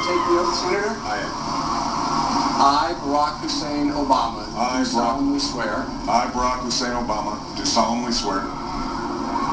take the oath, Senator? I am. I, Barack Hussein Obama, do solemnly swear I, Barack Hussein Obama, do solemnly swear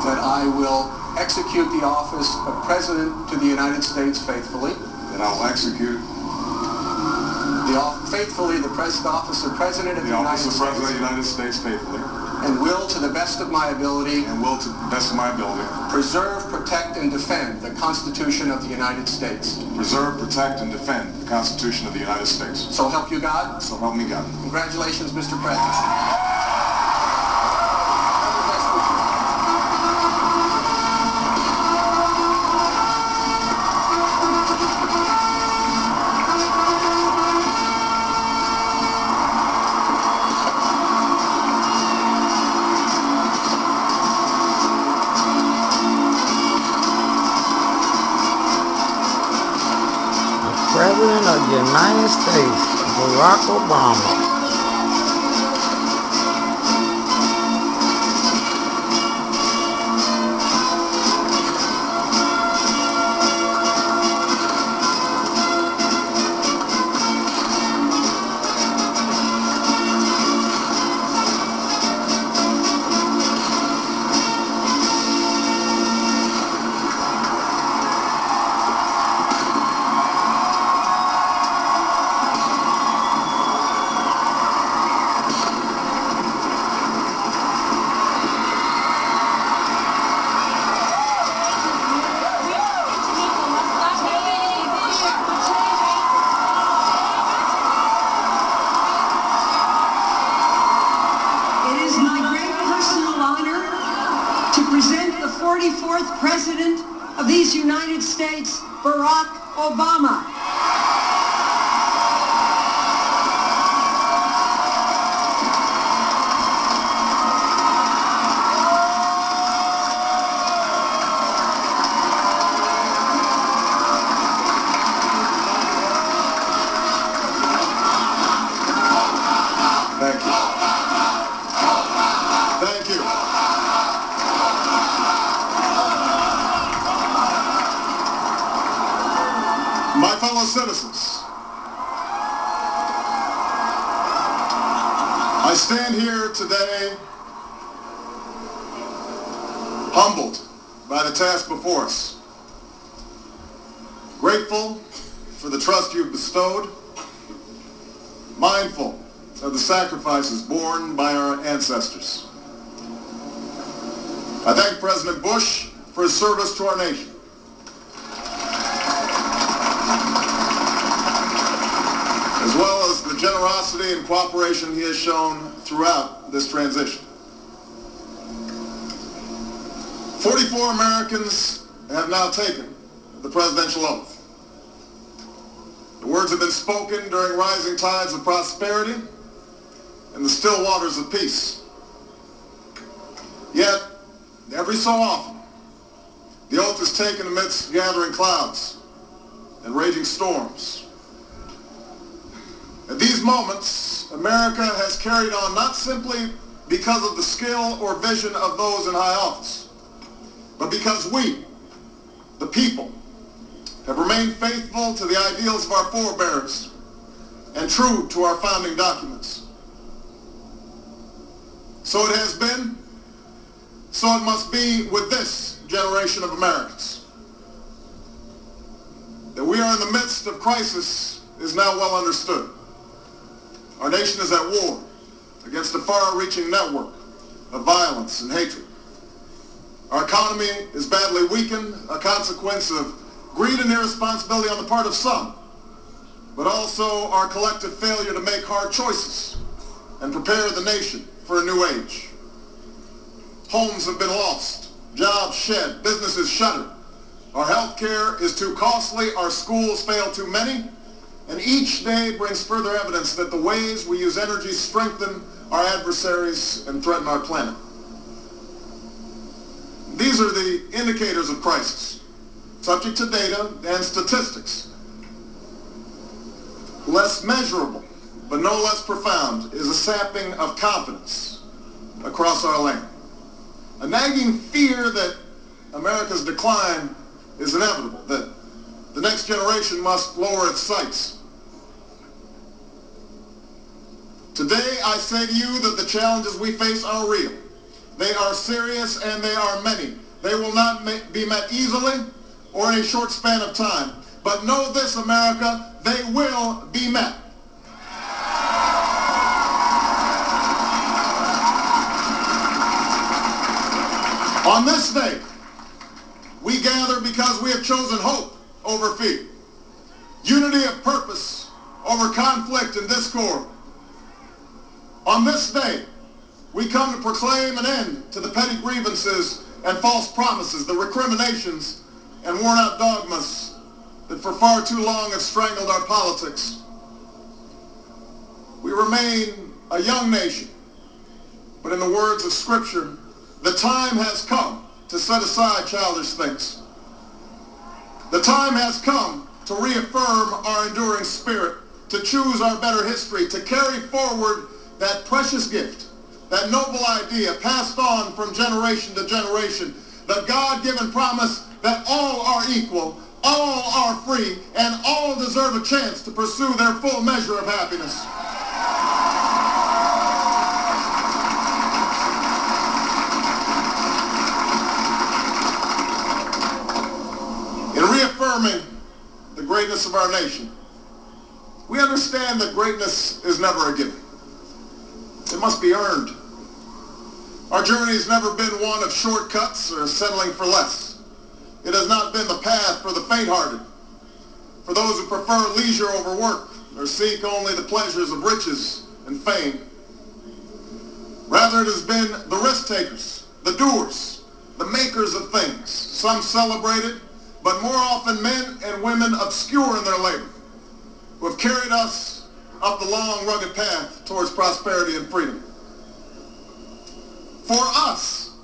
that I will execute the office of President to the United States faithfully, that I will execute faithfully the office of President of the United States, President of the United States faithfully, and will, to the best of my ability, preserve, protect, and defend the Constitution of the United States. Preserve, protect, and defend the Constitution of the United States. So help you God. So help me God. Congratulations, Mr. President. President of the United States, Barack Obama. Present the 44th President of these United States, Barack Obama. Thank you. Thank you. My fellow citizens, I stand here today humbled by the task before us, grateful for the trust you've bestowed, mindful of the sacrifices borne by our ancestors. I thank President Bush for his service to our nation. As well as the generosity and cooperation he has shown throughout this transition. 44 Americans have now taken the presidential oath. The words have been spoken during rising tides of prosperity and the still waters of peace. Yet, every so often, the oath is taken amidst gathering clouds and raging storms. At these moments, America has carried on not simply because of the skill or vision of those in high office, but because we, the people, have remained faithful to the ideals of our forebears and true to our founding documents. So it has been, so it must be with this generation of Americans. That we are in the midst of crisis is now well understood. Our nation is at war against a far-reaching network of violence and hatred. Our economy is badly weakened, a consequence of greed and irresponsibility on the part of some, but also our collective failure to make hard choices and prepare the nation for a new age. Homes have been lost, jobs shed, businesses shuttered. Our health care is too costly, our schools fail too many, and each day brings further evidence that the ways we use energy strengthen our adversaries and threaten our planet. These are the indicators of crisis, subject to data and statistics. Less measurable, but no less profound, is a sapping of confidence across our land. A nagging fear that America's decline is inevitable, that the next generation must lower its sights. Today, I say to you that the challenges we face are real. They are serious and they are many. They will not be met easily or in a short span of time. But know this, America, they will be met. On this day, we gather because we have chosen hope over fear, unity of purpose over conflict and discord. On this day, we come to proclaim an end to the petty grievances and false promises, the recriminations and worn-out dogmas that for far too long have strangled our politics. We remain a young nation, but in the words of Scripture, the time has come to set aside childish things. The time has come to reaffirm our enduring spirit, to choose our better history, to carry forward that precious gift, that noble idea passed on from generation to generation, the God-given promise that all are equal, all are free, and all deserve a chance to pursue their full measure of happiness. In reaffirming the greatness of our nation, we understand that greatness is never a given. It must be earned. Our journey has never been one of shortcuts or settling for less. It has not been the path for the faint-hearted, for those who prefer leisure over work or seek only the pleasures of riches and fame. Rather, it has been the risk-takers, the doers, the makers of things, some celebrated, but more often men and women obscure in their labor, who have carried us up the long, rugged path towards prosperity and freedom. For us,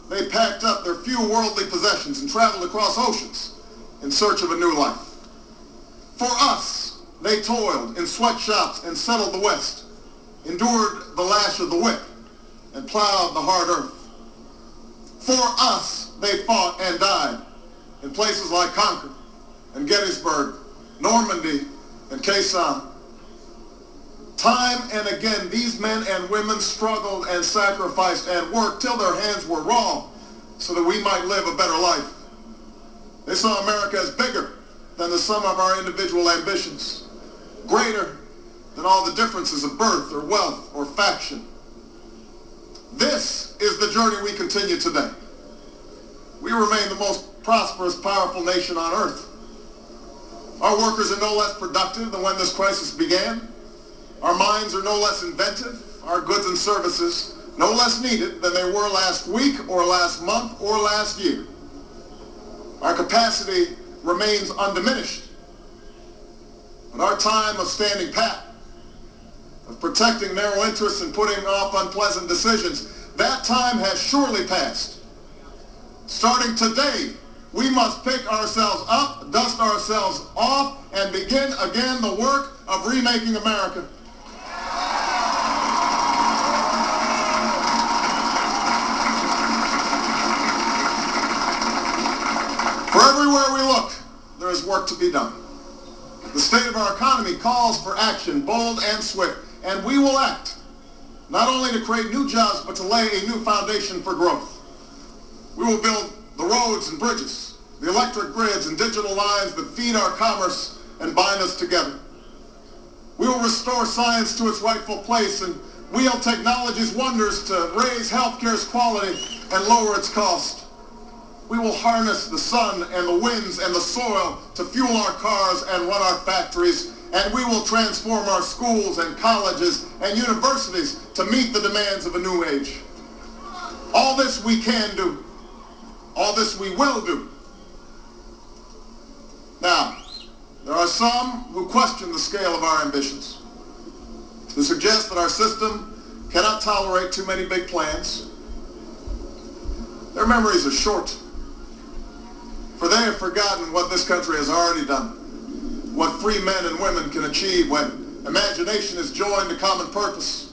they packed up their few worldly possessions and traveled across oceans in search of a new life. For us, they toiled in sweatshops and settled the West, endured the lash of the whip, and plowed the hard earth. For us, they fought and died in places like Concord and Gettysburg, Normandy, and Quezon. Time and again, these men and women struggled and sacrificed and worked till their hands were raw so that we might live a better life. They saw America as bigger than the sum of our individual ambitions, greater than all the differences of birth or wealth or faction. This is the journey we continue today. We remain the most prosperous, powerful nation on earth. Our workers are no less productive than when this crisis began. Our minds are no less inventive, our goods and services no less needed than they were last week or last month or last year. Our capacity remains undiminished, but our time of standing pat, of protecting narrow interests and putting off unpleasant decisions, that time has surely passed. Starting today, we must pick ourselves up, dust ourselves off, and begin again the work of remaking America. For everywhere we look, there is work to be done. The state of our economy calls for action, bold and swift, and we will act, not only to create new jobs, but to lay a new foundation for growth. We will build the roads and bridges, the electric grids and digital lines that feed our commerce and bind us together. We will restore science to its rightful place and wield technology's wonders to raise healthcare's quality and lower its cost. We will harness the sun and the winds and the soil to fuel our cars and run our factories, and we will transform our schools and colleges and universities to meet the demands of a new age. All this we can do. All this we will do. Now, there are some who question the scale of our ambitions, who suggest that our system cannot tolerate too many big plans. Their memories are short, for they have forgotten what this country has already done, what free men and women can achieve when imagination is joined to common purpose,